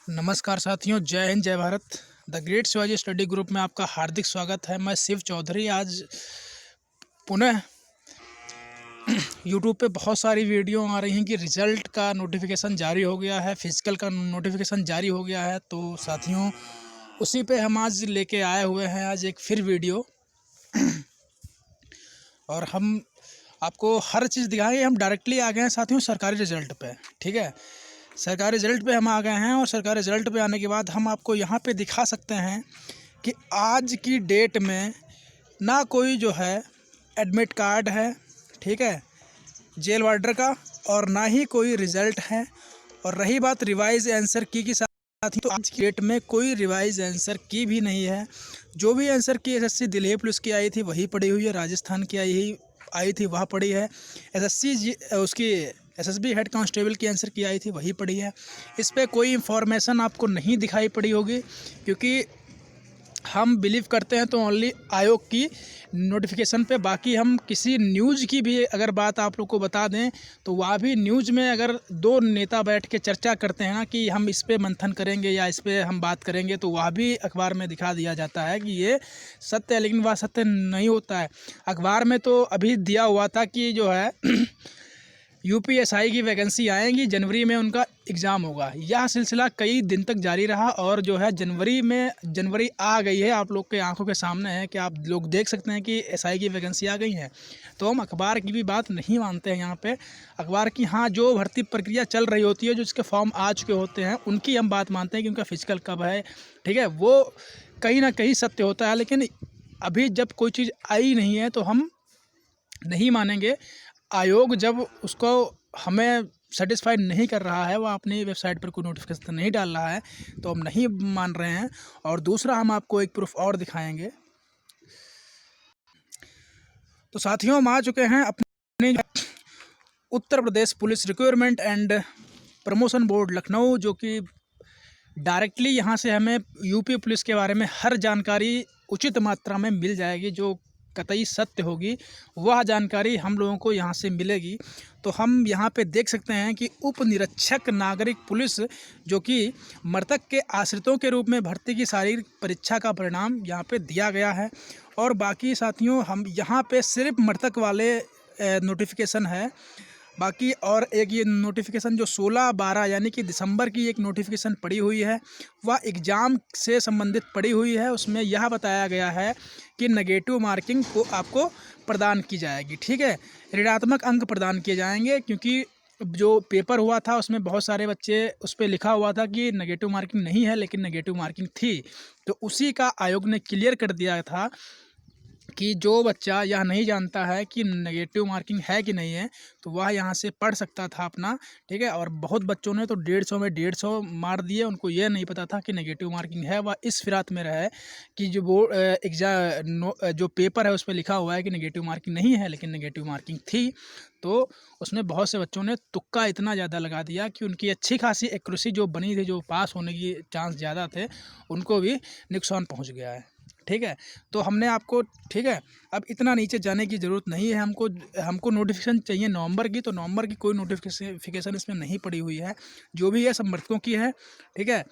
नमस्कार साथियों, जय हिंद, जय Bharat. The great Shivaji study group में आपका हार्दिक स्वागत है। मैं शिव चौधरी आज पुनः यूट्यूब पे बहुत सारी वीडियो आ रही हैं कि रिज़ल्ट का नोटिफिकेशन जारी हो गया है, फिजिकल का नोटिफिकेशन जारी हो गया है। तो साथियों, उसी पे हम आज लेके आए हुए हैं आज एक फिर वीडियो। और हम आपको हर चीज़ दिखाएंगे। हम डायरेक्टली आ गए हैं साथियों सरकारी रिज़ल्ट पे। ठीक है, सरकारी रिज़ल्ट पे हम आ गए हैं और सरकारी रिज़ल्ट पे आने के बाद हम आपको यहाँ पे दिखा सकते हैं कि आज की डेट में ना कोई जो है एडमिट कार्ड है, ठीक है, जेल वार्डर का, और ना ही कोई रिज़ल्ट है। और रही बात रिवाइज आंसर की साथ ही, तो आज की डेट में कोई रिवाइज आंसर की भी नहीं है। जो भी आंसर की एसएससी दिल्ली पुलिस की आई थी वही पड़ी हुई है, राजस्थान की आई थी वह पड़ी है, एसएससी उसकी एसएसबी हेड कांस्टेबल की आंसर की आई थी वही पड़ी है। इस पर कोई इन्फॉर्मेशन आपको नहीं दिखाई पड़ी होगी, क्योंकि हम बिलीव करते हैं तो ओनली आयोग की नोटिफिकेशन पे। बाकी हम किसी न्यूज़ की भी अगर बात आप लोग को बता दें तो वह भी न्यूज़ में अगर दो नेता बैठ के चर्चा करते हैं ना कि हम इस पे मंथन करेंगे या इस पे हम बात करेंगे, तो वह भी अखबार में दिखा दिया जाता है कि ये सत्य है, लेकिन वह सत्य नहीं होता है। अखबार में तो अभी दिया हुआ था कि जो है यूपीएसआई की वैकेंसी आएंगी, जनवरी में उनका एग्ज़ाम होगा। यह सिलसिला कई दिन तक जारी रहा और जो है जनवरी आ गई है, आप लोग के आंखों के सामने है कि आप लोग देख सकते हैं कि एसआई की वैकेंसी आ गई है। तो हम अखबार की भी बात नहीं मानते हैं यहाँ पे। अखबार की हाँ, जो भर्ती प्रक्रिया चल रही होती है, जो इसके फॉर्म आ चुके होते हैं, उनकी हम बात मानते हैं कि उनका फिजिकल कब है, ठीक है, वो कहीं ना कहीं सत्य होता है। लेकिन अभी जब कोई चीज़ आई नहीं है तो हम नहीं मानेंगे। आयोग जब उसको हमें सेटिस्फाइड नहीं कर रहा है, वह अपनी वेबसाइट पर कोई नोटिफिकेशन नहीं डाल रहा है, तो हम नहीं मान रहे हैं। और दूसरा, हम आपको एक प्रूफ और दिखाएंगे। तो साथियों, हम आ चुके हैं अपने Uttar Pradesh police recruitment and promotion board Lucknow, जो कि डायरेक्टली यहाँ से हमें यूपी पुलिस के बारे में हर जानकारी उचित मात्रा में मिल जाएगी, जो कतई सत्य होगी। वह जानकारी हम लोगों को यहाँ से मिलेगी। तो हम यहाँ पे देख सकते हैं कि उप निरीक्षक नागरिक पुलिस, जो कि मृतक के आश्रितों के रूप में भर्ती की शारीरिक परीक्षा का परिणाम यहाँ पे दिया गया है। और बाकी साथियों, हम यहाँ पे सिर्फ मृतक वाले नोटिफिकेशन है। बाकी और एक ये नोटिफिकेशन जो 16/12 यानी कि दिसंबर की एक नोटिफिकेशन पड़ी हुई है, वह एग्ज़ाम से संबंधित पड़ी हुई है। उसमें यह बताया गया है कि नेगेटिव मार्किंग को आपको प्रदान की जाएगी, ठीक है, ऋणात्मक अंक प्रदान किए जाएंगे। क्योंकि जो पेपर हुआ था उसमें बहुत सारे बच्चे, उस पर लिखा हुआ था कि नेगेटिव मार्किंग नहीं है, लेकिन नेगेटिव मार्किंग थी। तो उसी का आयोग ने क्लियर कर दिया था कि जो बच्चा यह नहीं जानता है कि नेगेटिव मार्किंग है कि नहीं है, तो वह यहाँ से पढ़ सकता था अपना, ठीक है। और बहुत बच्चों ने तो 150 में 150 मार दिए, उनको यह नहीं पता था कि नेगेटिव मार्किंग है। वह इस फिरात में रहे कि जो बोर्ड जो पेपर है उस पर लिखा हुआ है कि नेगेटिव मार्किंग नहीं है, लेकिन नेगेटिव मार्किंग थी। तो उसमें बहुत से बच्चों ने तुक्का इतना ज़्यादा लगा दिया कि उनकी अच्छी खासी एक्यूरेसी जो बनी थी, जो पास होने की चांस ज़्यादा थे, उनको भी नुकसान पहुँच गया है, ठीक है। तो हमने आपको, ठीक है, अब इतना नीचे जाने की ज़रूरत नहीं है। हमको नोटिफिकेशन चाहिए नवंबर की, तो नवंबर की कोई नोटिफिकेशन इसमें नहीं पड़ी हुई है। जो भी है सब मृतकों की है, ठीक है।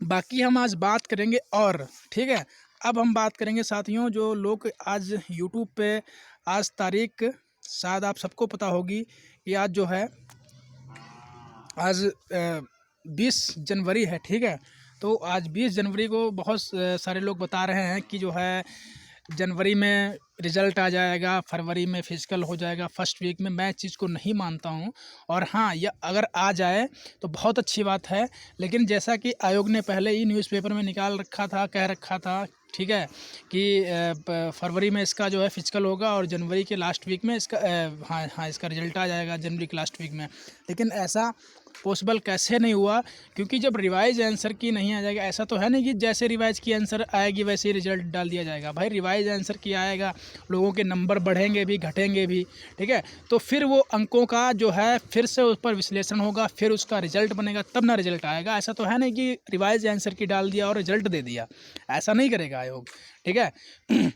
बाकी हम आज बात करेंगे और, ठीक है, अब हम बात करेंगे साथियों, जो लोग आज यूट्यूब पे, आज तारीख शायद आप सबको पता होगी कि आज जो है, आज 20 जनवरी है, ठीक है। तो आज 20 जनवरी को बहुत सारे लोग बता रहे हैं कि जो है जनवरी में रिज़ल्ट आ जाएगा, फरवरी में फिजिकल हो जाएगा, फर्स्ट वीक में। मैं इस चीज़ को नहीं मानता हूं। और हाँ, यह अगर आ जाए तो बहुत अच्छी बात है, लेकिन जैसा कि आयोग ने पहले ही न्यूज़पेपर में निकाल रखा था, कह रखा था, ठीक है, कि फरवरी में इसका जो है फिजिकल होगा और जनवरी के लास्ट वीक में इसका हाँ इसका रिजल्ट आ जाएगा जनवरी के लास्ट वीक में। लेकिन ऐसा पॉसिबल कैसे नहीं हुआ? क्योंकि जब रिवाइज आंसर की नहीं आ जाएगा, ऐसा तो है नहीं कि जैसे रिवाइज की आंसर आएगी वैसे ही रिजल्ट डाल दिया जाएगा। भाई रिवाइज आंसर की आएगा, लोगों के नंबर बढ़ेंगे भी घटेंगे भी, ठीक है। तो फिर वो अंकों का जो है फिर से उस पर विश्लेषण होगा, फिर उसका रिजल्ट बनेगा, तब ना रिजल्ट आएगा। ऐसा तो है नहीं कि रिवाइज आंसर की डाल दिया और रिजल्ट दे दिया, ऐसा नहीं करेगा आयोग, ठीक है।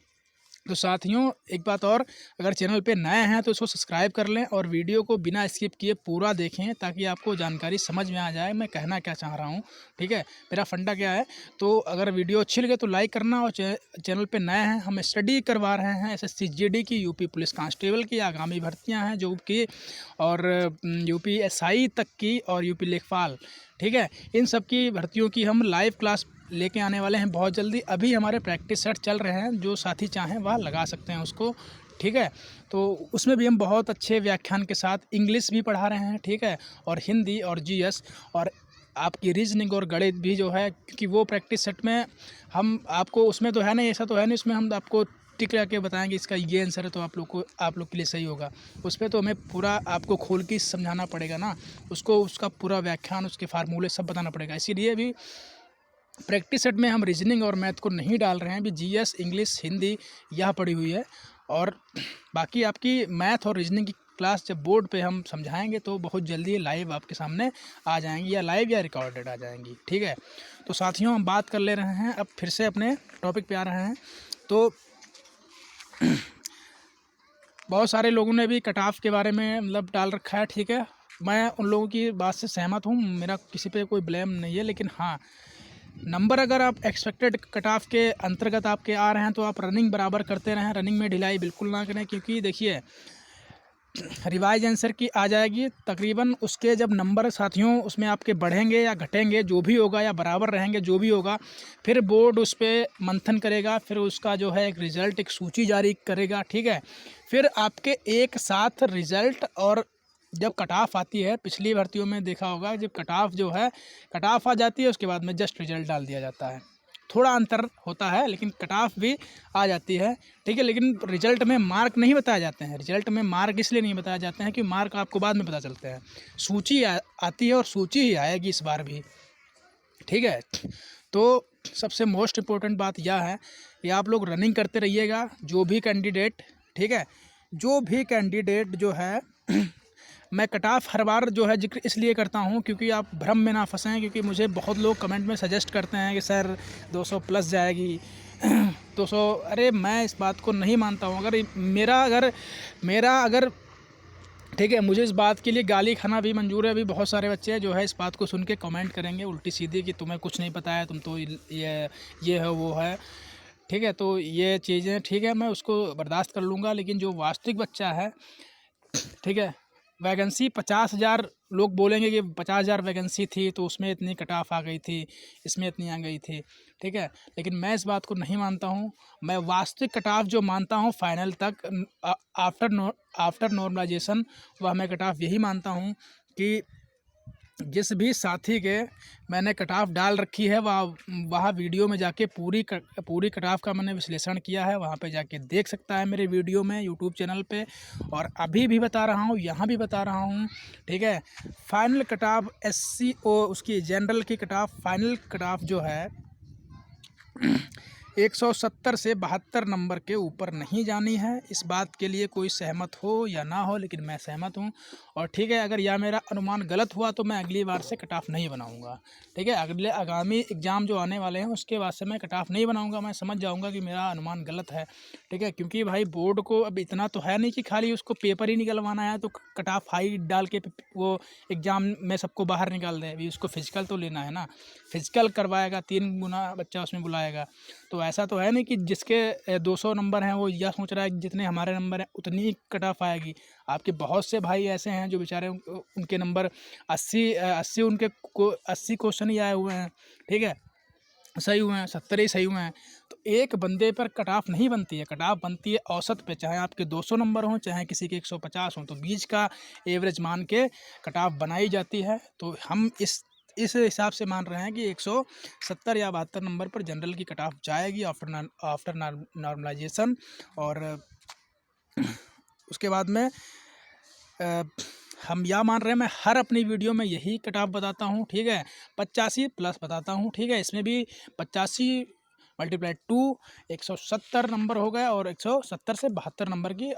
तो साथियों एक बात और, अगर चैनल पे नए हैं तो इसको सब्सक्राइब कर लें और वीडियो को बिना स्किप किए पूरा देखें ताकि आपको जानकारी समझ में आ जाए मैं कहना क्या चाह रहा हूँ। ठीक है, मेरा फंडा क्या है। तो अगर वीडियो अच्छी लगे तो लाइक करना, और चैनल पे नए हैं, हम स्टडी करवा रहे हैं SSC GD की, यूपी पुलिस कांस्टेबल की आगामी भर्तियाँ हैं जो कि, और यूपी SI तक की, और यूपी लेखपाल। ठीक है, इन सब की भर्तियों की हम लाइव क्लास लेके आने वाले हैं बहुत जल्दी। अभी हमारे प्रैक्टिस सेट चल रहे हैं, जो साथी चाहें वह लगा सकते हैं उसको। ठीक है, तो उसमें भी हम बहुत अच्छे व्याख्यान के साथ इंग्लिश भी पढ़ा रहे हैं। ठीक है, और हिंदी और GS और आपकी रीजनिंग और गणित भी जो है, क्योंकि वो प्रैक्टिस सेट में हम आपको, उसमें तो है नहीं, ऐसा तो है नहीं, उसमें हम आपको टिक लगा के बताएंगे इसका ये आंसर है तो आप लोग के लिए सही होगा। उस पर तो हमें पूरा आपको खोल के समझाना पड़ेगा ना, उसको उसका पूरा व्याख्यान, उसके फार्मूले सब बताना पड़ेगा। इसीलिए भी प्रैक्टिस सेट में हम रीजनिंग और मैथ को नहीं डाल रहे हैं। अभी GS, इंग्लिश, हिंदी यह पड़ी हुई है, और बाकी आपकी मैथ और रीजनिंग की क्लास जब बोर्ड पे हम समझाएंगे तो बहुत जल्दी लाइव आपके सामने आ जाएंगी, या लाइव या रिकॉर्डेड आ जाएंगी। ठीक है, तो साथियों हम बात कर ले रहे हैं, अब फिर से अपने टॉपिक पे आ रहे हैं। तो बहुत सारे लोगों ने भी कट ऑफ के बारे में मतलब डाल रखा है। ठीक है, मैं उन लोगों की बात से सहमत हूँ, मेरा किसी पे कोई ब्लेम नहीं है, लेकिन हाँ, नंबर अगर आप एक्सपेक्टेड कट ऑफ के अंतर्गत आपके आ रहे हैं तो आप रनिंग बराबर करते रहें, रनिंग में ढिलाई बिल्कुल ना करें। क्योंकि देखिए, रिवाइज आंसर की आ जाएगी तकरीबन, उसके जब नंबर साथियों उसमें आपके बढ़ेंगे या घटेंगे जो भी होगा, या बराबर रहेंगे जो भी होगा, फिर बोर्ड उस पर मंथन करेगा, फिर उसका जो है एक रिज़ल्ट, एक सूची जारी करेगा। ठीक है, फिर आपके एक साथ रिज़ल्ट, और जब कट ऑफ आती है, पिछली भर्तियों में देखा होगा, जब कट ऑफ जो है, कट ऑफ आ जाती है उसके बाद में जस्ट रिज़ल्ट डाल दिया जाता है। थोड़ा अंतर होता है, लेकिन कट ऑफ भी आ जाती है। ठीक है, लेकिन रिजल्ट में मार्क नहीं बताए जाते हैं। रिजल्ट में मार्क इसलिए नहीं बताए जाते हैं कि मार्क आपको बाद में पता चलते हैं। सूची आती है, और सूची ही आएगी इस बार भी। ठीक है, तो सबसे मोस्ट इम्पोर्टेंट बात यह है कि आप लोग रनिंग करते रहिएगा, जो भी कैंडिडेट, ठीक है, जो भी कैंडिडेट जो है मैं कट ऑफ हर बार जो है जिक्र इसलिए करता हूँ क्योंकि आप भ्रम में ना फंसें। क्योंकि मुझे बहुत लोग कमेंट में सजेस्ट करते हैं कि सर 200 प्लस जाएगी 200, अरे मैं इस बात को नहीं मानता हूँ। मेरा अगर ठीक है, मुझे इस बात के लिए गाली खाना भी मंजूर है। अभी बहुत सारे बच्चे जो है इस बात को सुन के कमेंट करेंगे उल्टी सीधी कि तुम्हें कुछ नहीं पता है, तुम तो ये है वो है। ठीक है, तो ये चीज़ें ठीक है, मैं उसको बर्दाश्त कर लूँगा, लेकिन जो वास्तविक बच्चा है, ठीक है, वैकेंसी 50,000 लोग बोलेंगे कि 50,000 वैकेंसी थी तो उसमें इतनी कट ऑफ आ गई थी, इसमें इतनी आ गई थी। ठीक है, लेकिन मैं इस बात को नहीं मानता हूँ। मैं वास्तविक कट ऑफ जो मानता हूँ फाइनल तक, आफ्टर नॉर्मलाइजेशन, वह मैं कट ऑफ यही मानता हूँ कि जिस भी साथी के मैंने कट ऑफ डाल रखी है, वह वीडियो में जाके पूरी कट ऑफ का मैंने विश्लेषण किया है, वहाँ पे जाके देख सकता है मेरे वीडियो में यूट्यूब चैनल पे। और अभी भी बता रहा हूँ, यहाँ भी बता रहा हूँ। ठीक है, फाइनल कट ऑफ SCO उसकी जनरल की cut off, final cut off जो है 170 से 72 नंबर के ऊपर नहीं जानी है। इस बात के लिए कोई सहमत हो या ना हो, लेकिन मैं सहमत हूँ। और ठीक है, अगर यह मेरा अनुमान गलत हुआ तो मैं अगली बार से कट ऑफ नहीं बनाऊँगा। ठीक है, आगामी एग्ज़ाम जो आने वाले हैं उसके बाद से मैं कट ऑफ नहीं बनाऊँगा। मैं समझ जाऊँगा कि मेरा अनुमान गलत है। ठीक है, क्योंकि भाई बोर्ड को अब इतना तो है नहीं कि खाली उसको पेपर ही निकलवाना है तो कट ऑफ हाई डाल के वो एग्ज़ाम में सबको बाहर निकाल दे। अभी उसको फिजिकल तो लेना है ना, फिजिकल करवाएगा, 3 गुना बच्चा उसमें बुलाएगा। तो ऐसा तो है नहीं कि जिसके 200 नंबर हैं वो यह सोच रहा है कि जितने हमारे नंबर हैं उतनी कट ऑफ आएगी। आपके बहुत से भाई ऐसे हैं जो बेचारे उनके नंबर 80 80 क्वेश्चन ही आए हुए हैं। ठीक है, सही हुए हैं, 70 ही सही हुए हैं। तो एक बंदे पर कट ऑफ नहीं बनती है, कट ऑफ बनती है औसत पे। चाहे आपके 200 नंबर हों, चाहे किसी के 150 हों, तो बीच का एवरेज मान के कट ऑफ बनाई जाती है। तो हम इस हिसाब से मान रहे हैं कि 170 या 72 नंबर पर जनरल की कट ऑफ जाएगी आफ्टर नॉर्मलाइजेशन। और उसके बाद में हम यह मान रहे हैं, मैं हर अपनी वीडियो में यही कट ऑफ बताता हूँ। ठीक है, 85 प्लस बताता हूँ। ठीक है, इसमें भी 85 × 2 170 नंबर हो गए, और 170 से 72 नंबर की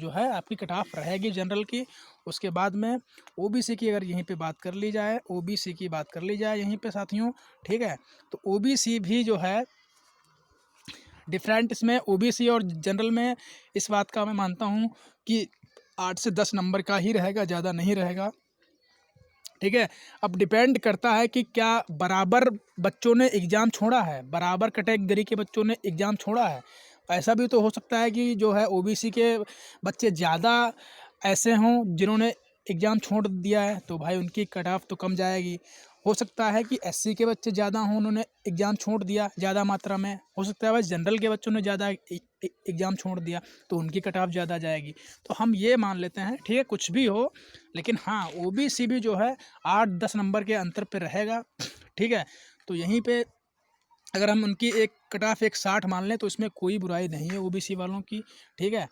जो है आपकी कट ऑफ रहेगी जनरल की। उसके बाद में OBC की अगर यहीं पे बात कर ली जाए, OBC की बात कर ली जाए यहीं पे साथियों। ठीक है, तो OBC भी जो है डिफरेंट इसमें ओबीसी और जनरल में इस बात का मैं मानता हूँ कि 8 से 10 नंबर का ही रहेगा, ज़्यादा नहीं रहेगा। ठीक है, अब डिपेंड करता है कि क्या बराबर बच्चों ने एग्ज़ाम छोड़ा है, बराबर कैटेगरी के बच्चों ने एग्ज़ाम छोड़ा है। ऐसा भी तो हो सकता है कि जो है ओबीसी के बच्चे ज़्यादा ऐसे हों जिन्होंने एग्ज़ाम छोड़ दिया है, तो भाई उनकी कट ऑफ तो कम जाएगी। हो सकता है कि एससी के बच्चे ज़्यादा हों, उन्होंने एग्ज़ाम छोड़ दिया ज़्यादा मात्रा में। हो सकता है भाई जनरल के बच्चों ने ज़्यादा एग्ज़ाम छोड़ दिया, तो उनकी कट ऑफ ज़्यादा जाएगी। तो हम ये मान लेते हैं, ठीक है, कुछ भी हो, लेकिन हाँ ओबीसी भी जो है 8-10 नंबर के अंतर पे रहेगा। ठीक है, तो यहीं पे अगर हम उनकी एक कट ऑफ एक 60 मान लें तो इसमें कोई बुराई नहीं है ओबीसी वालों की। ठीक है,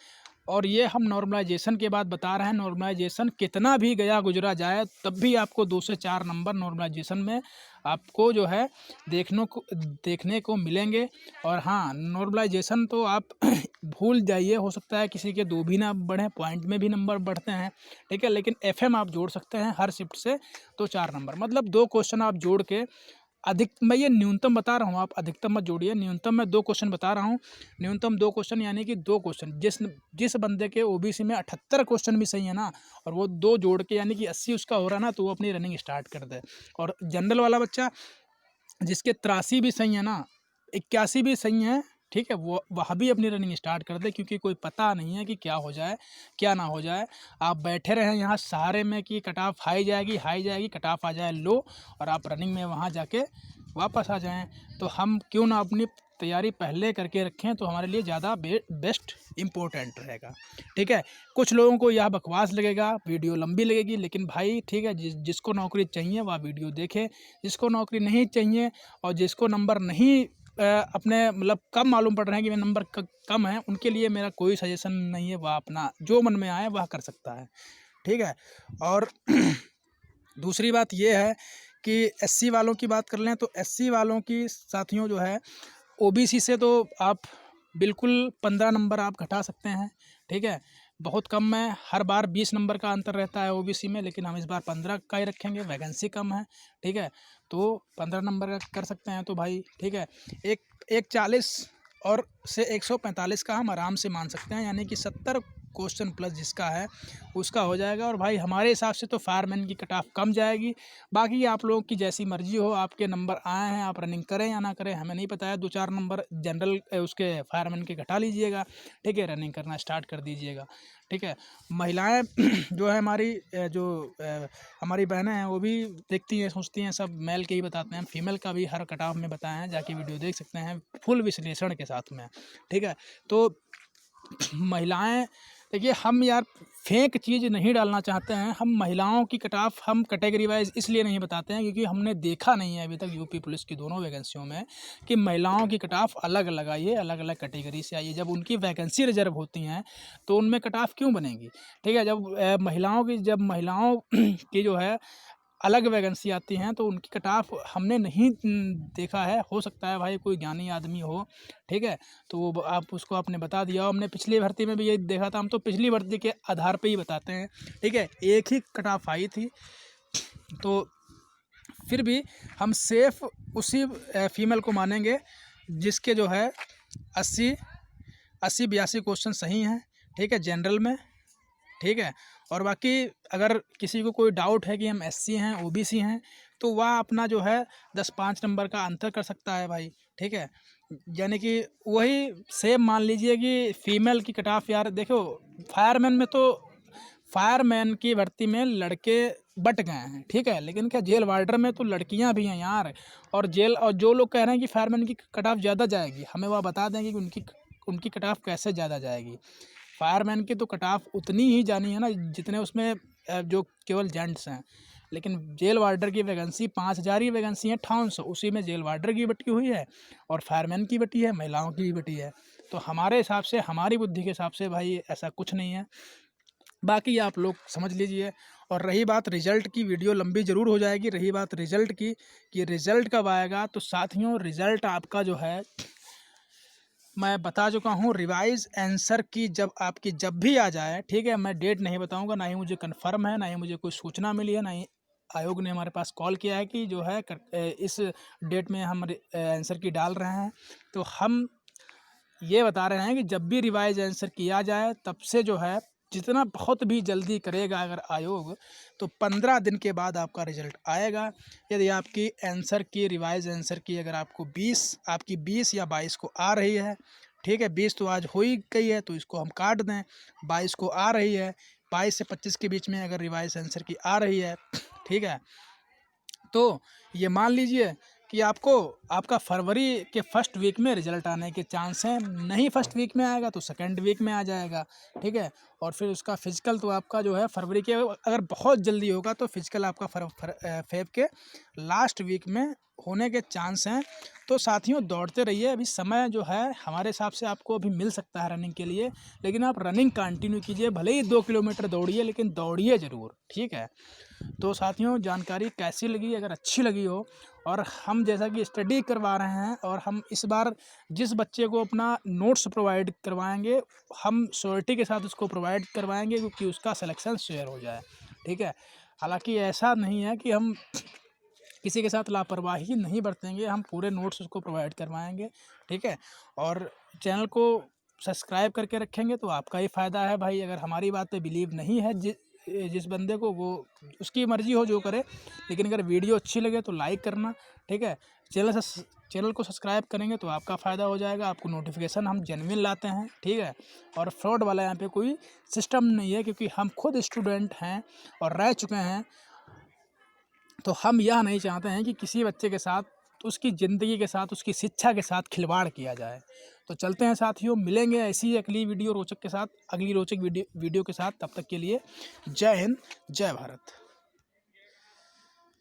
और ये हम नॉर्मलाइजेशन के बाद बता रहे हैं। नॉर्मलाइजेशन कितना भी गया गुजरा जाए तब भी आपको 2 से 4 नंबर नॉर्मलाइजेशन में आपको जो है देखने को मिलेंगे। और हाँ, नॉर्मलाइजेशन तो आप भूल जाइए, हो सकता है किसी के 2 भी ना बढ़ें, पॉइंट में भी नंबर बढ़ते हैं। ठीक है, लेकिन एफएम आप जोड़ सकते हैं हर शिफ्ट से, तो 4 नंबर मतलब 2 क्वेश्चन आप जोड़ के मैं ये न्यूनतम बता रहा हूँ, आप अधिकतम मत जोड़िए। न्यूनतम मैं 2 क्वेश्चन बता रहा हूँ। न्यूनतम 2 क्वेश्चन यानी कि 2 क्वेश्चन जिस बंदे के ओबीसी में 78 क्वेश्चन भी सही है ना, और वो 2 जोड़ के यानी कि 80 उसका हो रहा है ना, तो वो अपनी रनिंग स्टार्ट कर दे। और जनरल वाला बच्चा जिसके 83 भी सही है ना, 81 भी सही है, ठीक है, वो वह भी अपनी रनिंग स्टार्ट कर दे, क्योंकि कोई पता नहीं है कि क्या हो जाए क्या ना हो जाए। आप बैठे रहें यहाँ सहारे में कि कट ऑफ हाई जाएगी, कट ऑफ आ जाए लो, और आप रनिंग में वहाँ जाके वापस आ जाएं। तो हम क्यों ना अपनी तैयारी पहले करके रखें, तो हमारे लिए ज़्यादा बेस्ट इम्पोर्टेंट रहेगा। ठीक है, कुछ लोगों को यह बकवास लगेगा, वीडियो लंबी लगेगी, लेकिन भाई ठीक है, जिसको नौकरी चाहिए वह वीडियो देखे, जिसको नौकरी नहीं चाहिए और जिसको नंबर नहीं अपने मतलब कम मालूम पड़ रहे हैं कि मेरे नंबर कम है, उनके लिए मेरा कोई सजेशन नहीं है। वह अपना जो मन में आए वह कर सकता है। ठीक है, और दूसरी बात ये है कि एससी वालों की बात कर लें तो एससी वालों की साथियों जो है ओबीसी से तो आप बिल्कुल 15 नंबर आप घटा सकते हैं। ठीक है, बहुत कम है, हर बार 20 नंबर का अंतर रहता है ओबीसी में, लेकिन हम इस बार 15 का ही रखेंगे, वैकेंसी कम है। ठीक है, तो 15 नंबर का कर सकते हैं। तो भाई ठीक है, एक 40 और से 145 का हम आराम से मान सकते हैं, यानी कि 70 क्वेश्चन प्लस जिसका है उसका हो जाएगा। और भाई हमारे हिसाब से तो फायरमैन की कट ऑफ कम जाएगी। बाकी आप लोगों की जैसी मर्जी हो, आपके नंबर आए हैं, आप रनिंग करें या ना करें हमें नहीं पता है। 2-4 नंबर जनरल उसके फायरमैन के घटा लीजिएगा। ठीक है, रनिंग करना स्टार्ट कर दीजिएगा। ठीक है, महिलाएं जो है हमारी हमारी बहनें हैं, वो भी देखती हैं, सोचती हैं सब मेल के ही बताते हैं। फीमेल का भी हर कट ऑफ में बताए हैं, जाके वीडियो देख सकते हैं फुल विश्लेषण के साथ में। ठीक है, तो महिलाएं देखिए, हम यार फेक चीज़ नहीं डालना चाहते हैं। हम महिलाओं की कट ऑफ हम कैटेगरी वाइज इसलिए नहीं बताते हैं क्योंकि हमने देखा नहीं है अभी तक यूपी पुलिस की दोनों वैकेंसियों में कि महिलाओं की कट ऑफ अलग अलग आई है, अलग अलग कैटेगरी से आई है। जब उनकी वैकेंसी रिजर्व होती हैं तो उनमें कट ऑफ क्यों बनेगी? ठीक है, जब महिलाओं की जो है अलग वैकेंसी आती हैं तो उनकी कट ऑफ हमने नहीं देखा है। हो सकता है भाई कोई ज्ञानी आदमी हो, ठीक है, तो वो आप उसको आपने बता दिया। हमने पिछली भर्ती में भी ये देखा था, हम तो पिछली भर्ती के आधार पे ही बताते हैं। ठीक है, एक ही कट ऑफ आई थी, तो फिर भी हम सेफ उसी फीमेल को मानेंगे जिसके जो है 80-82 क्वेश्चन सही हैं। ठीक है, जनरल में। ठीक है, और बाकी अगर किसी को कोई डाउट है कि हम एससी हैं ओबीसी हैं तो वह अपना जो है 10-5 नंबर का अंतर कर सकता है भाई। ठीक है, यानी कि वही सेम मान लीजिए कि फीमेल की कट ऑफ, यार देखो फायरमैन में तो फायरमैन की भर्ती में लड़के बट गए हैं। ठीक है, लेकिन क्या जेल वार्डर में तो लड़कियां भी हैं यार। और जो लोग कह रहे हैं कि फायरमैन की कट ऑफ ज़्यादा जाएगी, हमें वह बता दें कि उनकी कट ऑफ कैसे ज़्यादा जाएगी। फायरमैन की तो कट ऑफ उतनी ही जानी है ना जितने उसमें जो केवल जेंट्स हैं, लेकिन जेल वार्डर की वैकेंसी 5000 ही वैकेंसी है 5800, उसी में जेल वार्डर की बटी हुई है और फायरमैन की बटी है, महिलाओं की भी बटी है। तो हमारे हिसाब से, हमारी बुद्धि के हिसाब से भाई ऐसा कुछ नहीं है। बाकी आप लोग समझ लीजिए। और रही बात रिज़ल्ट की, वीडियो लंबी ज़रूर हो जाएगी। रही बात रिज़ल्ट की कि रिज़ल्ट कब आएगा, तो साथियों रिज़ल्ट आपका जो है मैं बता चुका हूँ। रिवाइज आंसर की जब भी आ जाए, ठीक है, मैं डेट नहीं बताऊंगा, ना ही मुझे कंफर्म है, ना ही मुझे कोई सूचना मिली है, ना ही आयोग ने हमारे पास कॉल किया है कि जो है इस डेट में हम आंसर की डाल रहे हैं। तो हम ये बता रहे हैं कि जब भी रिवाइज आंसर किया जाए तब से जो है जितना बहुत भी जल्दी करेगा अगर आयोग तो 15 दिन के बाद आपका रिजल्ट आएगा। यदि आपकी आंसर की रिवाइज आंसर की अगर आपकी 20 या 22 को आ रही है, ठीक है, 20 तो आज हो ही गई है तो इसको हम काट दें, 22 को आ रही है, 22 से 25 के बीच में अगर रिवाइज आंसर की आ रही है, ठीक है, तो ये मान लीजिए कि आपको आपका फरवरी के फर्स्ट वीक में रिजल्ट आने के चांस हैं। नहीं फर्स्ट वीक में आएगा तो सेकंड वीक में आ जाएगा, ठीक है। और फिर उसका फिजिकल तो आपका जो है फरवरी के अगर बहुत जल्दी होगा तो फिजिकल आपका फेब के लास्ट वीक में होने के चांस हैं। तो साथियों दौड़ते रहिए, अभी समय जो है हमारे हिसाब से आपको अभी मिल सकता है रनिंग के लिए, लेकिन आप रनिंग कंटिन्यू कीजिए, भले ही 2 किलोमीटर दौड़िए लेकिन दौड़िए ज़रूर, ठीक है। तो साथियों जानकारी कैसी लगी, अगर अच्छी लगी हो, और हम जैसा कि स्टडी करवा रहे हैं और हम इस बार जिस बच्चे को अपना नोट्स प्रोवाइड करवाएंगे हम श्योरिटी के साथ उसको प्रोवाइड करवाएंगे क्योंकि उसका सिलेक्शन शेयर हो जाए, ठीक है। हालांकि ऐसा नहीं है कि हम किसी के साथ लापरवाही नहीं बरतेंगे, हम पूरे नोट्स उसको प्रोवाइड करवाएंगे, ठीक है। और चैनल को सब्सक्राइब करके रखेंगे तो आपका ही फ़ायदा है भाई। अगर हमारी बात पे बिलीव नहीं है जिस बंदे को, वो उसकी मर्जी हो जो करे, लेकिन अगर वीडियो अच्छी लगे तो लाइक करना, ठीक है। चैनल को सब्सक्राइब करेंगे तो आपका फ़ायदा हो जाएगा, आपको नोटिफिकेशन हम जेन्युइन लाते हैं, ठीक है। और फ्रॉड वाला यहाँ पे कोई सिस्टम नहीं है क्योंकि हम खुद स्टूडेंट हैं और रह चुके हैं। तो हम यह नहीं चाहते हैं कि किसी बच्चे के साथ, तो उसकी ज़िंदगी के साथ, उसकी शिक्षा के साथ खिलवाड़ किया जाए। तो चलते हैं साथियों, मिलेंगे ऐसी ही अगली वीडियो रोचक के साथ, अगली रोचक वीडियो के साथ। तब तक के लिए जय हिंद, जय भारत।